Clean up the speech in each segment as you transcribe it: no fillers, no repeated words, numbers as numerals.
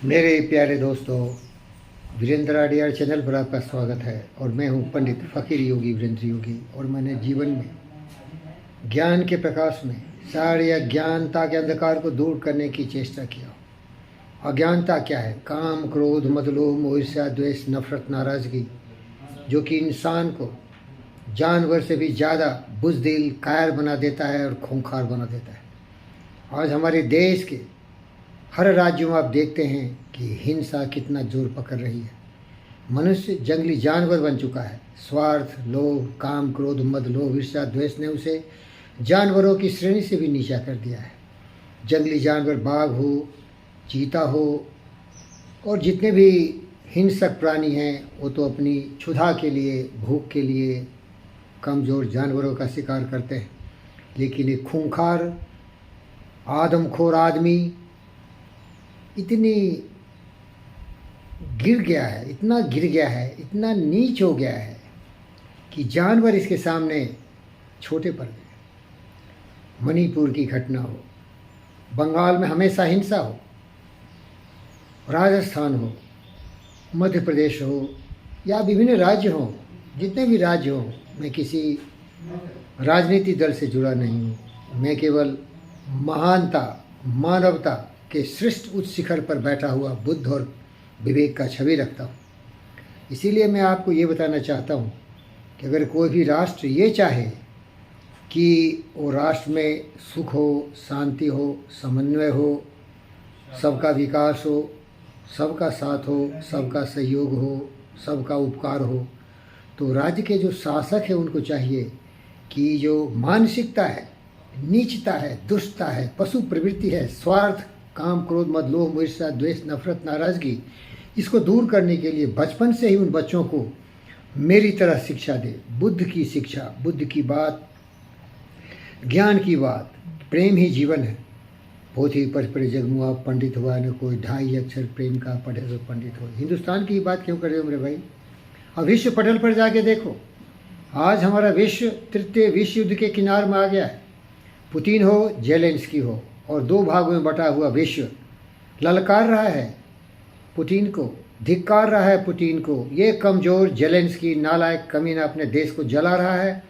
मेरे प्यारे दोस्तों, वीरेंद्र आडियार चैनल पर आपका स्वागत है। और मैं हूं पंडित फ़कीर योगी वीरेंद्र योगी। और मैंने जीवन में ज्ञान के प्रकाश में सारे अज्ञानता के अंधकार को दूर करने की चेष्टा किया। अज्ञानता क्या है? काम, क्रोध, मद, लोभ, मोह, ईर्ष्या, द्वेष, नफरत, नाराज़गी, जो कि इंसान को जानवर से भी ज़्यादा बुज़दिल, कायर बना देता है और खूंखार बना देता है। आज हमारे देश के हर राज्यों में आप देखते हैं कि हिंसा कितना जोर पकड़ रही है। मनुष्य जंगली जानवर बन चुका है। स्वार्थ, लोभ, काम, क्रोध, मद, लोभ, ईर्ष्या, द्वेष ने उसे जानवरों की श्रेणी से भी नीचा कर दिया है। जंगली जानवर बाघ हो, चीता हो और जितने भी हिंसक प्राणी हैं, वो तो अपनी क्षुधा के लिए, भूख के लिए कमज़ोर जानवरों का शिकार करते हैं। लेकिन एक खूंखार, आदमखोर आदमी इतनी गिर गया है, इतना गिर गया है, इतना नीच हो गया है कि जानवर इसके सामने छोटे पड़ गए। मणिपुर की घटना हो, बंगाल में हमेशा हिंसा हो, राजस्थान हो, मध्य प्रदेश हो या विभिन्न राज्य हों, जितने भी राज्य हों, मैं किसी राजनीतिक दल से जुड़ा नहीं हूँ। मैं केवल महानता, मानवता के श्रेष्ठ उच्च शिखर पर बैठा हुआ बुद्ध और विवेक का छवि रखता हूँ। इसीलिए मैं आपको ये बताना चाहता हूँ कि अगर कोई भी राष्ट्र ये चाहे कि वो राष्ट्र में सुख हो, शांति हो, समन्वय हो, सबका विकास हो, सबका साथ हो, सबका सहयोग हो, सबका उपकार हो, तो राज्य के जो शासक हैं उनको चाहिए कि जो मानसिकता है, नीचता है, दुष्टता है, पशु प्रवृत्ति है, स्वार्थ, काम, क्रोध, मद, लोभ, ईर्ष्या, द्वेष, नफरत, नाराज़गी, इसको दूर करने के लिए बचपन से ही उन बच्चों को मेरी तरह शिक्षा दे। बुद्ध की शिक्षा, बुद्ध की बात, ज्ञान की बात, प्रेम ही जीवन है। पोथी पढ़ पढ़े जगमुआ पंडित हुआ, न कोई 2.5 अक्षर प्रेम का पढ़े तो पंडित हो। हिंदुस्तान की बात क्यों कर रहे हो मेरे भाई? अब विश्व पटल पर जाके देखो, आज हमारा विश्व तृतीय विश्व युद्ध के किनारे में आ गया है। पुतिन हो, जेलेंस्की हो, और 2 भागों में बटा हुआ विश्व ललकार रहा है पुतिन को, धिक्कार रहा है पुतिन को। ये कमज़ोर जेलेंस्की नालायक कमीना अपने देश को जला रहा है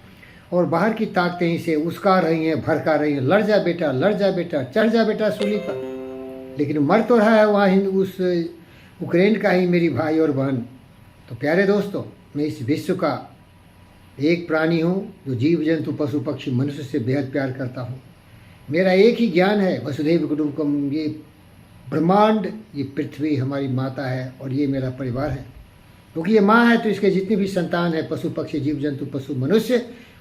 और बाहर की ताकतें इसे उस्का रही हैं, भड़का रही हैं। लड़ जा बेटा, लड़ जा बेटा, चढ़ जा बेटा सूली पर। लेकिन मर तो रहा है वहाँ उस यूक्रेन का ही मेरी भाई और बहन। तो प्यारे दोस्तों, मैं इस विश्व का एक प्राणी हूँ जो जीव जंतु, पशु पक्षी, मनुष्य से बेहद प्यार करता हूँ। मेरा एक ही ज्ञान है, वसुधैव कुटुंबकम। ये ब्रह्मांड, ये पृथ्वी हमारी माता है और ये मेरा परिवार है। क्योंकि ये माँ है तो इसके जितने भी संतान है, पशु पक्षी, जीव जंतु, पशु, मनुष्य,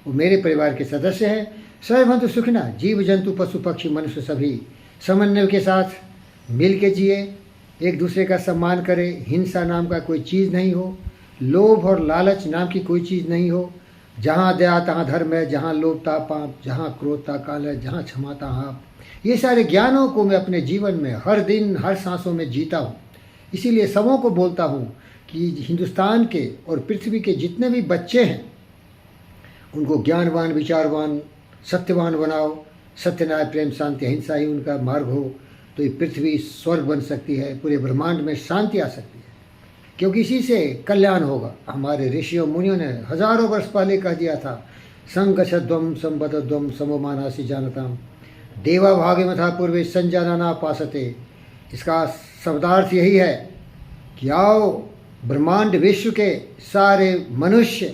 वो मेरे परिवार के सदस्य हैं। सर्वभन्तु सुखिनः, जीव जंतु, पशु पक्षी, मनुष्य सभी समन्वय के साथ मिल के जिए, एक दूसरे का सम्मान करें। हिंसा नाम का कोई चीज़ नहीं हो, लोभ और लालच नाम की कोई चीज़ नहीं हो। जहाँ दया तहाँ धर्म है, जहाँ लोभ ता पाप, जहाँ क्रोध ता काल है, जहाँ क्षमा ता आप। ये सारे ज्ञानों को मैं अपने जीवन में हर दिन, हर सांसों में जीता हूँ। इसीलिए सबों को बोलता हूँ कि हिंदुस्तान के और पृथ्वी के जितने भी बच्चे हैं उनको ज्ञानवान, विचारवान, सत्यवान बनाओ। सत्य, न्याय, प्रेम, शांति, अहिंसा ही उनका मार्ग हो तो ये पृथ्वी स्वर्ग बन सकती है, पूरे ब्रह्मांड में शांति आ सकती है। क्योंकि इसी से कल्याण होगा। हमारे ऋषियों मुनियों ने हजारों वर्ष पहले कह दिया था, संगच्छध्वम संबद्धध्वम सममानासि जानताम देवा भागे मथा पूर्वे संजाना पासते। इसका शब्दार्थ यही है कि आओ, ब्रह्मांड विश्व के सारे मनुष्य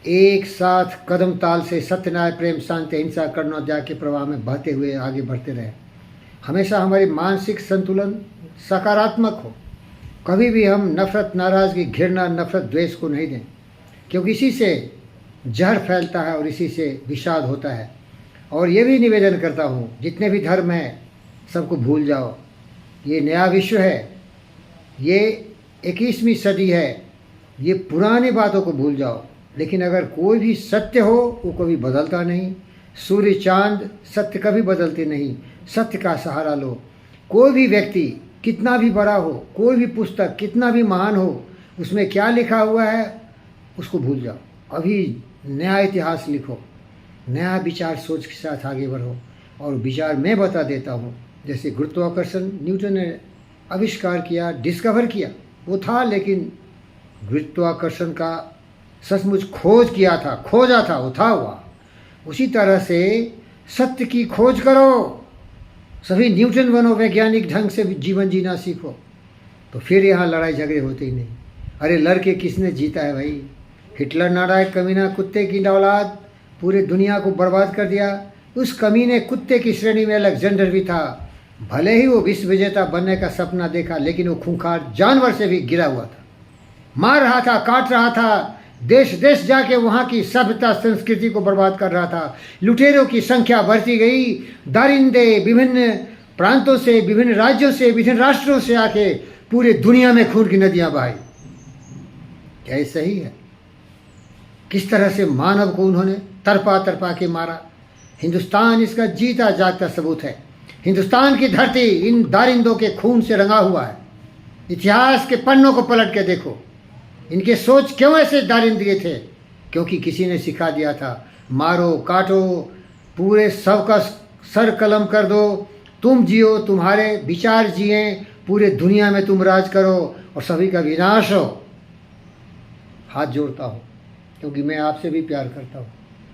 एक साथ कदम ताल से सत्य, न्याय, प्रेम, शांति, अहिंसा, करुणा, दया के प्रवाह में बहते हुए आगे बढ़ते रहे। हमेशा हमारी मानसिक संतुलन सकारात्मक हो। कभी भी हम नफरत, नाराज़गी, घृणा, नफरत, द्वेष को नहीं दें, क्योंकि इसी से जहर फैलता है और इसी से विषाद होता है। और ये भी निवेदन करता हूँ, जितने भी धर्म हैं सबको भूल जाओ। ये नया विश्व है, ये 21वीं सदी है, ये पुरानी बातों को भूल जाओ। लेकिन अगर कोई भी सत्य हो, वो कभी बदलता नहीं। सूर्य, चांद, सत्य कभी बदलते नहीं। सत्य का सहारा लो। कोई भी व्यक्ति कितना भी बड़ा हो, कोई भी पुस्तक कितना भी महान हो, उसमें क्या लिखा हुआ है उसको भूल जाओ। अभी नया इतिहास लिखो, नया विचार सोच के साथ आगे बढ़ो। और विचार मैं बता देता हूँ। जैसे गुरुत्वाकर्षण न्यूटन ने आविष्कार किया, डिस्कवर किया, वो था, लेकिन गुरुत्वाकर्षण का सचमुच खोज किया था, खोजा था, वो था हुआ। उसी तरह से सत्य की खोज करो, सभी न्यूटन बनो, वैज्ञानिक ढंग से जीवन जीना सीखो, तो फिर यहाँ लड़ाई झगड़े होते ही नहीं। अरे लड़के किसने जीता है भाई? हिटलर नालायक कमीना कुत्ते की औलाद पूरे दुनिया को बर्बाद कर दिया। उस कमीने कुत्ते की श्रेणी में अलेक्जेंडर भी था। भले ही वो विश्व विजेता बनने का सपना देखा, लेकिन वो खूंखार जानवर से भी गिरा हुआ था, मार रहा था, काट रहा था, देश देश जाके वहाँ की सभ्यता संस्कृति को बर्बाद कर रहा था। लुटेरों की संख्या बढ़ती गई, दारिंदे विभिन्न प्रांतों से, विभिन्न राज्यों से, विभिन्न राष्ट्रों से आके पूरे दुनिया में खून की नदियां बहाई। क्या ये सही है? किस तरह से मानव को उन्होंने तरपा तरपा के मारा। हिंदुस्तान इसका जीता जागता सबूत है। हिंदुस्तान की धरती इन दारिंदों के खून से रंगा हुआ है। इतिहास के पन्नों को पलट के देखो, इनके सोच क्यों ऐसे दारिंदे थे? क्योंकि किसी ने सिखा दिया था, मारो काटो, पूरे सब का सर कलम कर दो, तुम जियो, तुम्हारे विचार जिए, पूरे दुनिया में तुम राज करो और सभी का विनाश हो। हाथ जोड़ता हूँ क्योंकि मैं आपसे भी प्यार करता हूँ।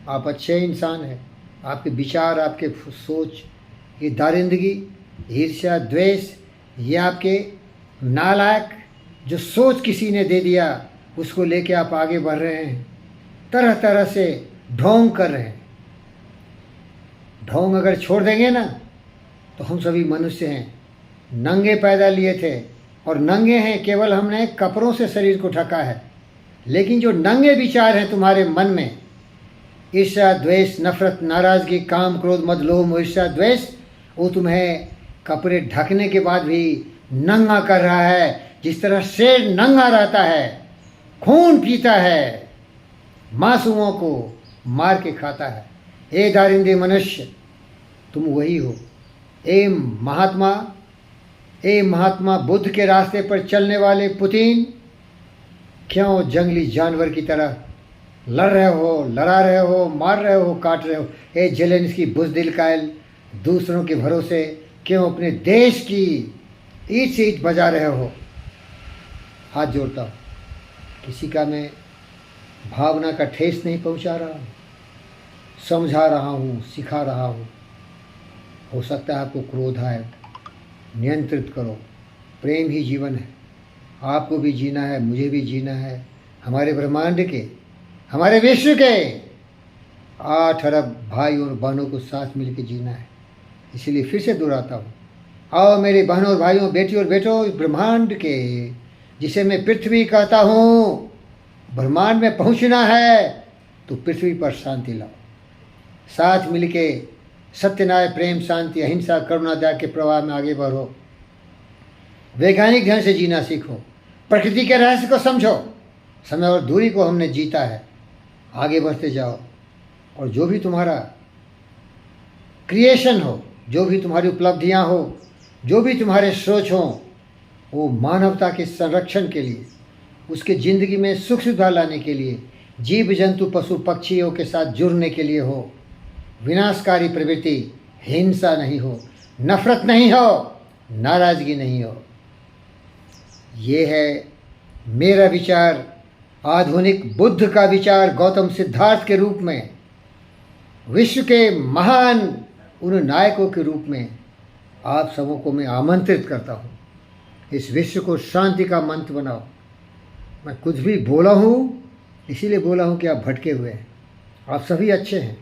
आप अच्छे इंसान हैं, आपके विचार, आपके सोच, ये दारिंदगी, ईर्ष्या, द्वेष, ये आपके नालायक जो सोच किसी ने दे दिया, उसको लेके आप आगे बढ़ रहे हैं, तरह तरह से ढोंग कर रहे हैं। ढोंग अगर छोड़ देंगे ना, तो हम सभी मनुष्य हैं, नंगे पैदा लिए थे और नंगे हैं, केवल हमने कपड़ों से शरीर को ढका है। लेकिन जो नंगे विचार हैं तुम्हारे मन में, ईर्ष्या, द्वेष, नफरत, नाराज़गी, काम, क्रोध, मद, लोभ, ईर्ष्या, द्वेष, वो तुम्हें कपड़े ढकने के बाद भी नंगा कर रहा है। जिस तरह शेर नंगा रहता है, खून पीता है, मासूमों को मार के खाता है। ए दारिंदे मनुष्य, तुम वही हो। ए महात्मा बुद्ध के रास्ते पर चलने वाले पुतिन, क्यों जंगली जानवर की तरह लड़ रहे हो, लड़ा रहे हो, मार रहे हो, काट रहे हो? ए जेलेंस्की बुज़दिल कायल, दूसरों के भरोसे क्यों अपने देश की ईंट से ईंट बजा रहे हो? हाथ जोड़ता हूँ, किसी का मैं भावना का ठेस नहीं पहुँचा रहा हूँ, समझा रहा हूँ, सिखा रहा हूँ। हो सकता है आपको क्रोध आए, नियंत्रित करो। प्रेम ही जीवन है, आपको भी जीना है, मुझे भी जीना है, हमारे ब्रह्मांड के, हमारे विश्व के 8 अरब भाई और बहनों को साथ मिल के जीना है। इसलिए फिर से दोहराता हूँ, आओ मेरे बहनों और भाइयों, बेटी और बेटों, इस ब्रह्मांड के, जिसे मैं पृथ्वी कहता हूँ, ब्रह्मांड में पहुँचना है तो पृथ्वी पर शांति लाओ। साथ मिल के सत्य, न्याय, प्रेम, शांति, अहिंसा, करुणा, दया के प्रवाह में आगे बढ़ो। वैज्ञानिक ढंग से जीना सीखो, प्रकृति के रहस्य को समझो। समय और दूरी को हमने जीता है, आगे बढ़ते जाओ। और जो भी तुम्हारा क्रिएशन हो, जो भी तुम्हारी उपलब्धियां हो, जो भी तुम्हारे सोच हो, वो मानवता के संरक्षण के लिए, उसके ज़िंदगी में सुख सुधार लाने के लिए, जीव जंतु पशु पक्षियों के साथ जुड़ने के लिए हो। विनाशकारी प्रवृत्ति, हिंसा नहीं हो, नफरत नहीं हो, नाराज़गी नहीं हो। ये है मेरा विचार, आधुनिक बुद्ध का विचार, गौतम सिद्धार्थ के रूप में, विश्व के महान उन नायकों के रूप में आप सबों को मैं आमंत्रित करता हूँ। इस विश्व को शांति का मंत्र बनाओ। मैं कुछ भी बोला हूँ, इसीलिए बोला हूँ कि आप भटके हुए हैं। आप सभी अच्छे हैं।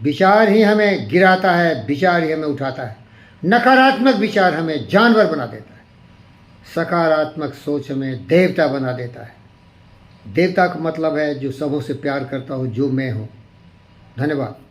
विचार ही हमें गिराता है, विचार ही हमें उठाता है। नकारात्मक विचार हमें जानवर बना देता है, सकारात्मक सोच हमें देवता बना देता है। देवता का मतलब है जो सबों से प्यार करता हो, जो मैं हूँ। धन्यवाद।